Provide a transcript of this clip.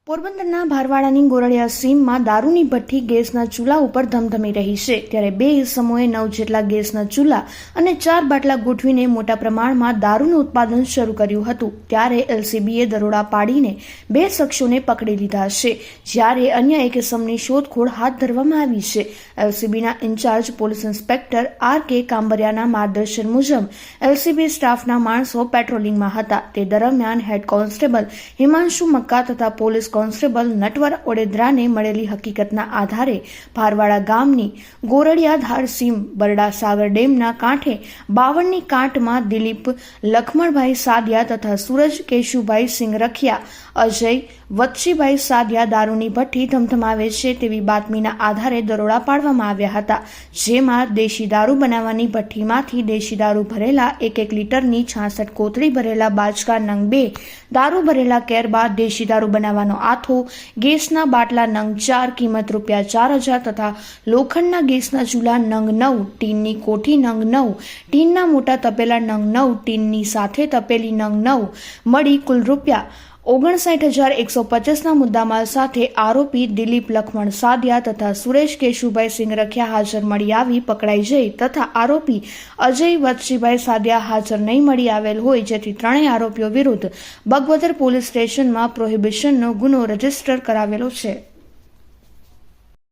પોરબંદરના ભારવાડાની ગોરડિયા સીમમાં દારૂની ભઠ્ઠી ગેસના ચૂલા ઉપર ધમધમી રહી છે, ત્યારે બે ઇસમોએ 9 જેટલા ગેસના ચૂલા અને 4 બાટલા ગોઠવીને મોટા પ્રમાણમાં દારૂનું ઉત્પાદન શરૂ કર્યું હતું. ત્યારે એલસીબીએ દરોડા પાડીને 2 શખ્સોને પકડી લીધા છે, જ્યારે અન્ય એક ઇસમની શોધખોળ હાથ ધરવામાં આવી છે. એલસીબીના ઇન્ચાર્જ પોલીસ ઇન્સ્પેક્ટર આર.કે. કાંબરિયાના માર્ગદર્શન મુજબ એલસીબી સ્ટાફના માણસો પેટ્રોલિંગમાં હતા. તે દરમિયાન હેડ કોન્સ્ટેબલ હિમાંશુ મક્કા તથા પોલીસ કોન્સ્ટેબલ નટવર ઓડેદરાને મળેલી હકીકતના આધારે ભારવાડા ગામની ગોરડિયા ધાર સીમ બરડા સાગર ડેમના કાંઠે 52ની કાંઠમાં દિલીપ લખમણભાઈ સાદિયા તથા સૂરજ કેશુભાઈ સિંગરખિયા અજય વત્સીભાઈ સાદિયા દારૂની ભઠ્ઠી ધમધમાવે છે તેવી બાતમીના આધારે દરોડા પાડવામાં આવ્યા હતા, જેમાં દેશી દારૂ બનાવવાની ભઠ્ઠીમાંથી દેશી દારૂ ભરેલા 1 લીટરની 66 કોથળી ભરેલા બાચકા નંગ 2, દારૂ ભરેલા કેરબા, દેશી દારૂ બનાવવાનો આથો, ગેસના બાટલા નંગ 4 કિંમત ₹4,000 તથા લોખંડના ગેસના ચૂલા નંગ 9, ટીનની કોઠી નંગ 9, ટીનના મોટા તપેલા નંગ 9, ટીનની સાથે તપેલી નંગ 9 મળી કુલ ₹59,150ના મુદ્દામાલ સાથે આરોપી દિલીપ લખમણ સાદિયા તથા સુરેશ કેશુભાઈ સિંગરખિયા હાજર મળી આવી પકડાઈ જઈ તથા આરોપી અજય વત્સીભાઈ સાદિયા હાજર નહીં મળી આવેલ હોય, જેથી ત્રણેય આરોપીઓ વિરુદ્ધ બગવદર પોલીસ સ્ટેશનમાં પ્રોહિબિશનનો ગુનો રજીસ્ટર કરાવેલો છે.